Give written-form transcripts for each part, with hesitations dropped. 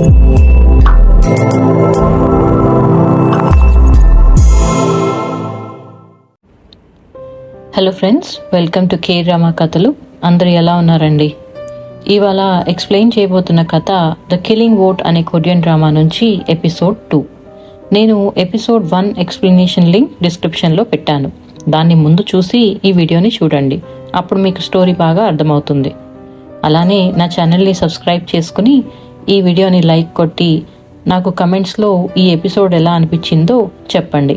Hello friends, welcome to K drama కథలు. అందరూ ఎలా ఉన్నారండి? ఇవాళ ఎక్స్ప్లెయిన్ చేయబోతున్న కథ ద కిల్లింగ్ వోట్ అనే కొరియన్ డ్రామా నుంచి ఎపిసోడ్ 2. నేను ఎపిసోడ్ 1 ఎక్స్ప్లెనేషన్ లింక్ డిస్క్రిప్షన్లో పెట్టాను. దాన్ని ముందు చూసి ఈ వీడియోని చూడండి, అప్పుడు మీకు స్టోరీ బాగా అర్థమవుతుంది. అలానే నా ఛానల్ని సబ్స్క్రైబ్ చేసుకుని ఈ వీడియోని లైక్ కొట్టి నాకు కమెంట్స్లో ఈ ఎపిసోడ్ ఎలా అనిపించిందో చెప్పండి.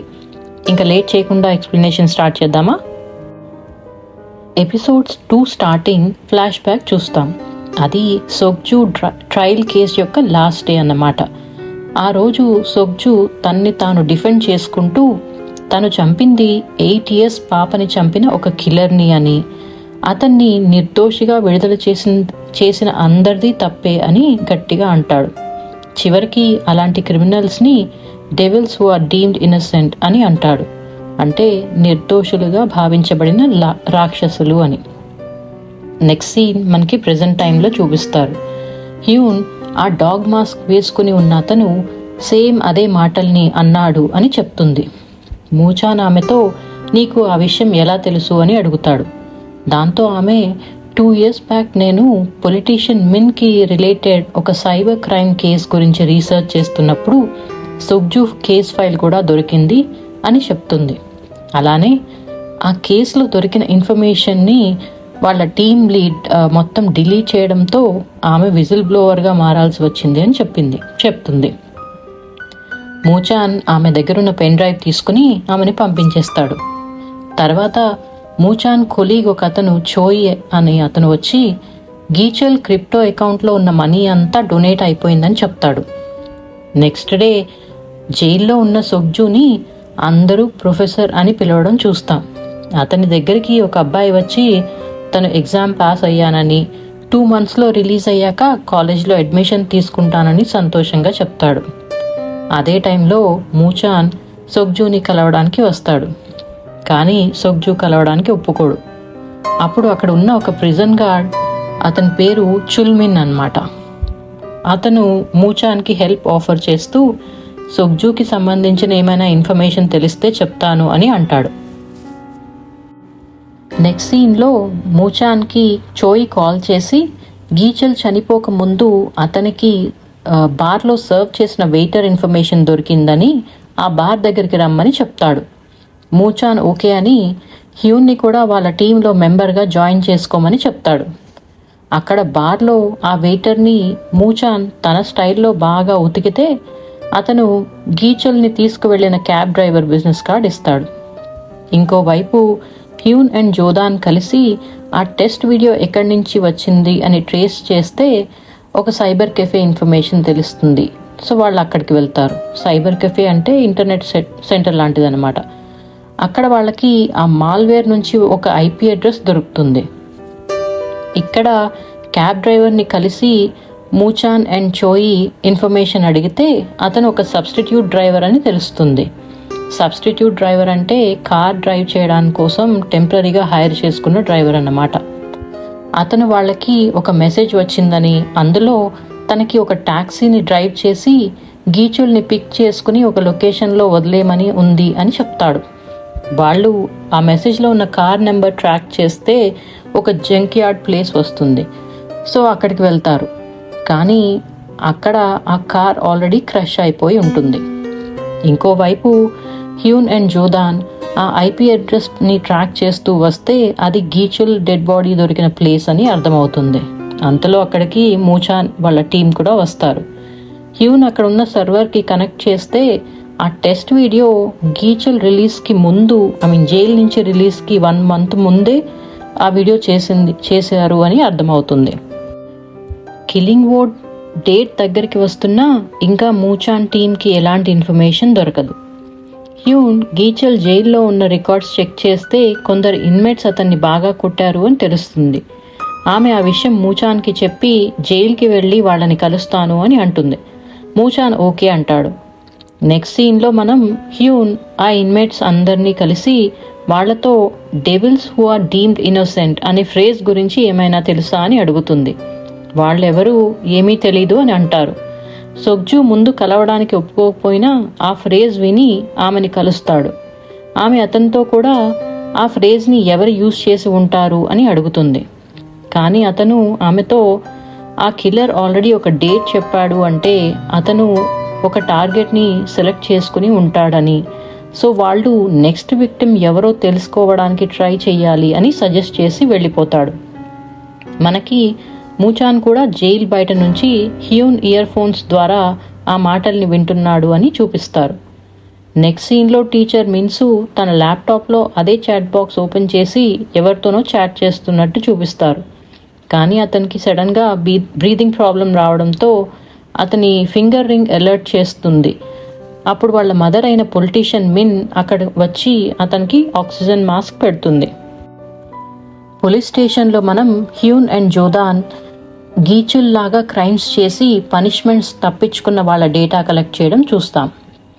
ఇంకా లేట్ చేయకుండా ఎక్స్ప్లెనేషన్ స్టార్ట్ చేద్దామా? ఎపిసోడ్స్ 2 స్టార్టింగ్ ఫ్లాష్ బ్యాక్ చూస్తాం. అది సోగ్జు ట్రయల్ కేస్ యొక్క లాస్ట్ డే అన్నమాట. ఆ రోజు సోగ్జు తన్ని తాను డిఫెండ్ చేసుకుంటూ తను చంపింది 8 years పాపని చంపిన ఒక కిల్లర్ని అని, అతన్ని నిర్దోషిగా విడుదల చేసిన అందరిది తప్పే అని గట్టిగా అంటాడు. చివరికి అలాంటి క్రిమినల్స్ని devils who are deemed innocent అని అంటాడు. అంటే నిర్దోషులుగా భావించబడిన రాక్షసులు అని. నెక్స్ట్ సీన్ మనకి ప్రెజెంట్ టైంలో చూపిస్తారు. హ్యూన్ ఆ డాగ్ మాస్క్ వేసుకుని ఉన్న అతను సేమ్ అదే మాటల్ని అన్నాడు అని చెప్తుంది. మూచాన్ ఆమెతో నీకు ఆ విషయం ఎలా తెలుసు అని అడుగుతాడు. దాంతో ఆమె 2 years బ్యాక్ నేను పొలిటీషియన్ మిన్కి రిలేటెడ్ ఒక సైబర్ క్రైమ్ కేస్ గురించి రీసెర్చ్ చేస్తున్నప్పుడు సోగ్జు కేస్ ఫైల్ కూడా దొరికింది అని చెప్తుంది. అలానే ఆ కేసులో దొరికిన ఇన్ఫర్మేషన్ని వాళ్ళ టీమ్ లీడ్ మొత్తం డిలీట్ చేయడంతో ఆమె విజిల్ బ్లోవర్గా మారాల్సి వచ్చింది అని చెప్తుంది. మూచాన్ ఆమె దగ్గరున్న పెన్ డ్రైవ్ తీసుకుని ఆమెని పంపించేస్తాడు. తర్వాత మూచాన్ కొలీగ్ ఒక అతను చోయి అని అతను వచ్చి గీచల్ క్రిప్టో అకౌంట్లో ఉన్న మనీ అంతా డొనేట్ అయిపోయిందని చెప్తాడు. నెక్స్ట్ డే జైల్లో ఉన్న సోగ్జుని అందరూ ప్రొఫెసర్ అని పిలవడం చూస్తాం. అతని దగ్గరికి ఒక అబ్బాయి వచ్చి తను ఎగ్జామ్ పాస్ అయ్యానని 2 monthsలో రిలీజ్ అయ్యాక కాలేజ్లో అడ్మిషన్ తీసుకుంటానని సంతోషంగా చెప్తాడు. అదే టైంలో మూచాన్ సోగ్జుని కలవడానికి వస్తాడు. కానీ సోగ్జు కలవడానికి ఒప్పుకోడు. అప్పుడు అక్కడ ఉన్న ఒక ప్రిజన్ గార్డ్, అతని పేరు చుల్మిన్ అన్నమాట, అతను మూచాన్కి హెల్ప్ ఆఫర్ చేస్తూ సోగ్జుకి సంబంధించిన ఏమైనా ఇన్ఫర్మేషన్ తెలిస్తే చెప్తాను అని అంటాడు. నెక్స్ట్ సీన్లో మూచాన్కి చోయి కాల్ చేసి గీచల్ చనిపోక ముందు అతనికి బార్లో సర్వ్ చేసిన వెయిటర్ ఇన్ఫర్మేషన్ దొరికిందని ఆ బార్ దగ్గరికి రమ్మని చెప్తాడు. మూచాన్ ఓకే అని హ్యూన్ని కూడా వాళ్ళ టీంలో మెంబర్గా జాయిన్ చేసుకోమని చెప్తాడు. అక్కడ బార్లో ఆ వెయిటర్ని మూచాన్ తన స్టైల్లో బాగా ఉతికితే అతను గీచల్ని తీసుకువెళ్ళిన క్యాబ్ డ్రైవర్ బిజినెస్ కార్డ్ ఇస్తాడు. ఇంకోవైపు హ్యూన్ అండ్ జోదాన్ కలిసి ఆ టెస్ట్ వీడియో ఎక్కడి నుంచి వచ్చింది అని ట్రేస్ చేస్తే ఒక సైబర్ కెఫే ఇన్ఫర్మేషన్ తెలుస్తుంది. సో వాళ్ళు అక్కడికి వెళ్తారు. సైబర్ కెఫే అంటే ఇంటర్నెట్ సెంటర్ లాంటిదన్నమాట. అక్కడ వాళ్ళకి ఆ మాల్వేర్ నుంచి ఒక IP అడ్రస్ దొరుకుతుంది. ఇక్కడ క్యాబ్ డ్రైవర్ని కలిసి మూచాన్ అండ్ చోయి ఇన్ఫర్మేషన్ అడిగితే అతను ఒక సబ్స్టిట్యూట్ డ్రైవర్ అని తెలుస్తుంది. సబ్స్టిట్యూట్ డ్రైవర్ అంటే కార్ డ్రైవ్ చేయడానికి కోసం టెంపరీగా హైర్ చేసుకున్న డ్రైవర్ అన్నమాట. అతను వాళ్ళకి ఒక మెసేజ్ వచ్చిందని, అందులో తనకి ఒక ట్యాక్సీని డ్రైవ్ చేసి గీచుల్ని పిక్ చేసుకుని ఒక లొకేషన్లో వదిలేయమని ఉంది అని చెప్తాడు. వాళ్ళు ఆ మెసేజ్లో ఉన్న కార్ నెంబర్ ట్రాక్ చేస్తే ఒక జంక్ యార్డ్ ప్లేస్ వస్తుంది. సో అక్కడికి వెళ్తారు. కానీ అక్కడ ఆ కార్ ఆల్రెడీ క్రష్ అయిపోయి ఉంటుంది. ఇంకోవైపు హ్యూన్ అండ్ జోదాన్ ఆ IP అడ్రస్ని ట్రాక్ చేస్తూ వస్తే అది గీచుల్ డెడ్ బాడీ దొరికిన ప్లేస్ అని అర్థమవుతుంది. అంతలో అక్కడికి మూచాన్ వాళ్ళ టీం కూడా వస్తారు. హ్యూన్ అక్కడ ఉన్న సర్వర్కి కనెక్ట్ చేస్తే ఆ టెస్ట్ వీడియో గీచల్ రిలీజ్కి ముందు, జైలు నుంచి రిలీజ్కి 1 month ముందే ఆ వీడియో చేశారు అని అర్థమవుతుంది. కిల్లింగ్ వోట్ డేట్ దగ్గరికి వస్తున్నా ఇంకా మూచాన్ టీంకి ఎలాంటి ఇన్ఫర్మేషన్ దొరకదు. హ్యూన్ గీచల్ జైల్లో ఉన్న రికార్డ్స్ చెక్ చేస్తే కొందరు ఇన్మేట్స్ అతన్ని బాగా కొట్టారు అని తెలుస్తుంది. ఆమె ఆ విషయం మూచాన్కి చెప్పి జైలుకి వెళ్ళి వాళ్ళని కలుస్తాను అని అంటుంది. మూచాన్ ఓకే అంటాడు. నెక్స్ట్ సీన్లో మనం హ్యూన్ ఆ ఇన్మేట్స్ అందరినీ కలిసి వాళ్లతో devils who are deemed innocent అనే ఫ్రేజ్ గురించి ఏమైనా తెలుసా అని అడుగుతుంది. వాళ్ళెవరూ ఏమీ తెలీదు అని అంటారు. సొగ్జు ముందు కలవడానికి ఒప్పుకోకపోయినా ఆ ఫ్రేజ్ విని ఆమెని కలుస్తాడు. ఆమె అతనితో కూడా ఆ ఫ్రేజ్ని ఎవరు యూజ్ చేసి ఉంటారు అని అడుగుతుంది. కానీ అతను ఆమెతో ఆ కిల్లర్ ఆల్రెడీ ఒక డేట్ చెప్పాడు అంటే అతను ఒక టార్గెట్ని సెలెక్ట్ చేసుకుని ఉంటాడని, సో వాళ్ళు నెక్స్ట్ విక్టిమ్ ఎవరో తెలుసుకోవడానికి ట్రై చేయాలి అని సజెస్ట్ చేసి వెళ్ళిపోతాడు. మనకి మూచాన్ కూడా జైలు బయట నుంచి హ్యూన్ ఇయర్ ఫోన్స్ ద్వారా ఆ మాటల్ని వింటున్నాడు అని చూపిస్తారు. నెక్స్ట్ సీన్లో టీచర్ మిన్సు తన ల్యాప్టాప్లో అదే చాట్ బాక్స్ ఓపెన్ చేసి ఎవరితోనో చాట్ చేస్తున్నట్టు చూపిస్తారు. కానీ అతనికి సడన్గా బ్రీతింగ్ ప్రాబ్లం రావడంతో అతని ఫింగర్ రింగ్ అలర్ట్ చేస్తుంది. అప్పుడు వాళ్ళ మదర్ అయిన పొలిటీషియన్ మిన్ అక్కడ వచ్చి అతనికి ఆక్సిజన్ మాస్క్ పెడుతుంది. పోలీస్ స్టేషన్లో మనం హ్యూన్ అండ్ జోదాన్ గీచుల్లాగా క్రైమ్స్ చేసి పనిష్మెంట్స్ తప్పించుకున్న వాళ్ళ డేటా కలెక్ట్ చేయడం చూస్తాం.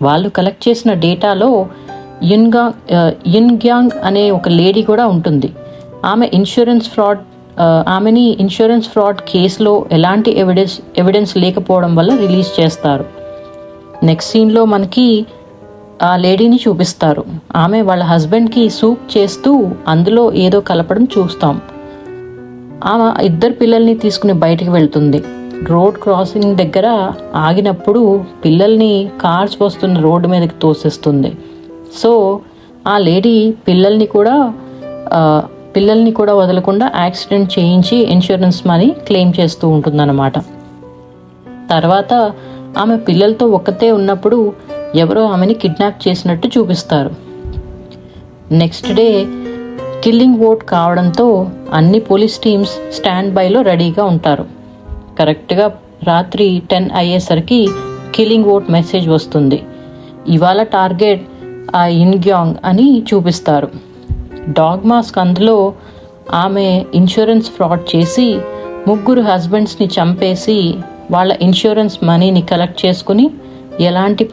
వాళ్ళు కలెక్ట్ చేసిన డేటాలో యున్గ్యాంగ్ అనే ఒక లేడీ కూడా ఉంటుంది. ఆమెని ఇన్సూరెన్స్ ఫ్రాడ్ కేసులో ఎలాంటి ఎవిడెన్స్ లేకపోవడం వల్ల రిలీజ్ చేస్తారు. నెక్స్ట్ సీన్లో మనకి ఆ లేడీని చూపిస్తారు. ఆమె వాళ్ళ హస్బెండ్కి సూప్ చేస్తూ అందులో ఏదో కలపడం చూస్తాం. ఆమె 2 పిల్లల్ని తీసుకుని బయటికి వెళ్తుంది. రోడ్ క్రాసింగ్ దగ్గర ఆగినప్పుడు పిల్లల్ని కార్స్ వస్తున్న రోడ్డు మీదకి తోసేస్తుంది. సో ఆ లేడీ పిల్లల్ని కూడా వదలకుండా యాక్సిడెంట్ చేయించి ఇన్సూరెన్స్ మనీ క్లెయిమ్ చేస్తూ ఉంటుందన్నమాట. తర్వాత ఆమె పిల్లలతో ఒక్కతే ఉన్నప్పుడు ఎవరో ఆమెని కిడ్నాప్ చేసినట్టు చూపిస్తారు. నెక్స్ట్ డే కిల్లింగ్ ఓట్ కావడంతో అన్ని పోలీస్ టీమ్స్ స్టాండ్ బైలో రెడీగా ఉంటారు. కరెక్ట్గా రాత్రి 10 అయ్యేసరికి కిల్లింగ్ ఓట్ మెసేజ్ వస్తుంది. ఇవాళ టార్గెట్ ఆ యున్గ్యాంగ్ అని చూపిస్తారు. డాగ్ మాస్క్ అందులో ఆమె ఇన్సూరెన్స్ ఫ్రాడ్ చేసి 3 హస్బెండ్స్ని చంపేసి వాళ్ళ ఇన్సూరెన్స్ మనీని కలెక్ట్ చేసుకుని ఎలాంటి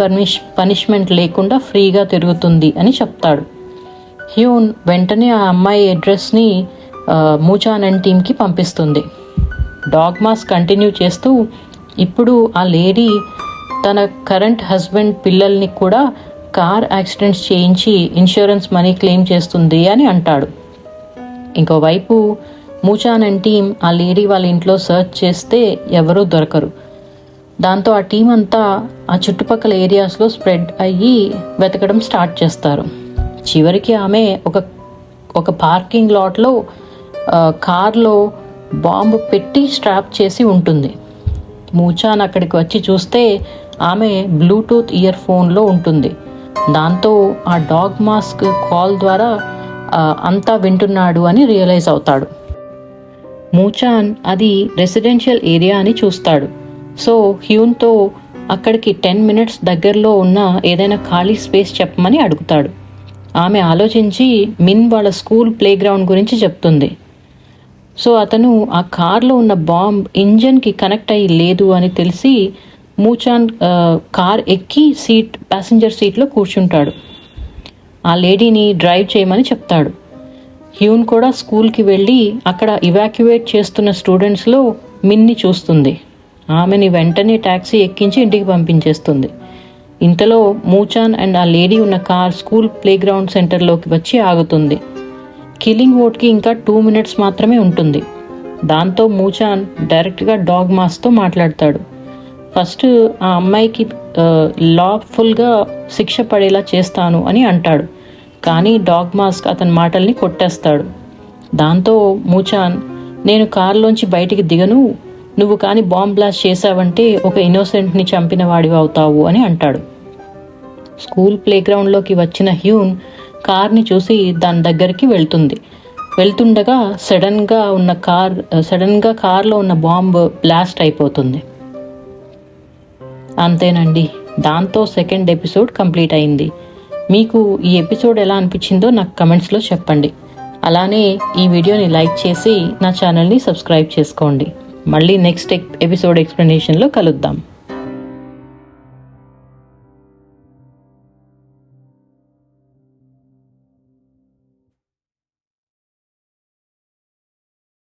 పనిష్మెంట్ లేకుండా ఫ్రీగా తిరుగుతుంది అని చెప్తాడు. హ్యూన్ వెంటనే ఆ అమ్మాయి అడ్రస్ని మూచాన్ అండ్ టీమ్కి పంపిస్తుంది. డాగ్ మాస్ కంటిన్యూ చేస్తూ ఇప్పుడు ఆ లేడీ తన కరెంట్ హస్బెండ్ పిల్లల్ని కూడా కార్ యాక్సిడెంట్స్ చేయించి ఇన్సూరెన్స్ మనీ క్లెయిమ్ చేస్తుంది అని అంటాడు. ఇంకోవైపు మూచాన్ అండ్ టీమ్ ఆ లేడీ వాళ్ళ ఇంట్లో సర్చ్ చేస్తే ఎవరూ దొరకరు. దాంతో ఆ టీం అంతా ఆ చుట్టుపక్కల ఏరియాస్లో స్ప్రెడ్ అయ్యి వెతకడం స్టార్ట్ చేస్తారు. చివరికి ఆమె ఒక పార్కింగ్ లాట్లో కార్లో బాంబు పెట్టి స్ట్రాప్ చేసి ఉంటుంది. మూచాన్ అక్కడికి వచ్చి చూస్తే ఆమె బ్లూటూత్ ఇయర్ ఫోన్లో ఉంటుంది. దాంతో ఆ డాగ్ మాస్క్ కాల్ ద్వారా అంతా వింటున్నాడు అని రియలైజ్ అవుతాడు. మూచాన్ అది రెసిడెన్షియల్ ఏరియా అని చూస్తాడు. సో హ్యూన్తో అక్కడికి 10 minutes దగ్గరలో ఉన్న ఏదైనా ఖాళీ స్పేస్ చెప్పమని అడుగుతాడు. ఆమె ఆలోచించి మిన్ వాళ్ళ స్కూల్ ప్లే గ్రౌండ్ గురించి చెప్తుంది. సో అతను ఆ కార్లో ఉన్న బాంబ్ ఇంజన్కి కనెక్ట్ అయ్యి లేదు అని తెలిసి మూచాన్ కార్ ఎక్కి ప్యాసింజర్ సీట్లో కూర్చుంటాడు. ఆ లేడీని డ్రైవ్ చేయమని చెప్తాడు. హ్యూన్ కూడా స్కూల్కి వెళ్ళి అక్కడ ఇవాక్యువేట్ చేస్తున్న స్టూడెంట్స్లో మిన్ని చూస్తుంది. ఆమెని వెంటనే ట్యాక్సీ ఎక్కించి ఇంటికి పంపించేస్తుంది. ఇంతలో మూచాన్ అండ్ ఆ లేడీ ఉన్న కార్ స్కూల్ ప్లే గ్రౌండ్ సెంటర్లోకి వచ్చి ఆగుతుంది. కిల్లింగ్ ఓట్కి ఇంకా 2 minutes మాత్రమే ఉంటుంది. దాంతో మూచాన్ డైరెక్ట్గా డాగ్ మాస్తో మాట్లాడతాడు. ఫస్ట్ ఆ అమ్మాయికి లాఫుల్గా శిక్ష పడేలా చేస్తాను అని అంటాడు. కానీ డాగ్ మాస్క్ అతని మాటల్ని కొట్టేస్తాడు. దాంతో మూచాన్, నేను కారులోంచి బయటికి దిగను, నువ్వు కానీ బాంబ్ బ్లాస్ట్ చేశావంటే ఒక ఇన్నోసెంట్ని చంపిన వాడివి అవుతావు అని అంటాడు. స్కూల్ ప్లేగ్రౌండ్లోకి వచ్చిన హ్యూన్ కార్ని చూసి దాని దగ్గరికి వెళ్తుండగా సడన్గా కార్లో ఉన్న బాంబ్ బ్లాస్ట్ అయిపోతుంది. అంతేనండి, దాంతో 2nd episode కంప్లీట్ అయింది. మీకు ఈ ఎపిసోడ్ ఎలా అనిపించిందో నాకు కమెంట్స్లో చెప్పండి. అలానే ఈ వీడియోని లైక్ చేసి నా ఛానల్ని సబ్స్క్రైబ్ చేసుకోండి. మళ్ళీ నెక్స్ట్ ఎపిసోడ్ ఎక్స్ప్లెనేషన్లో కలుద్దాం.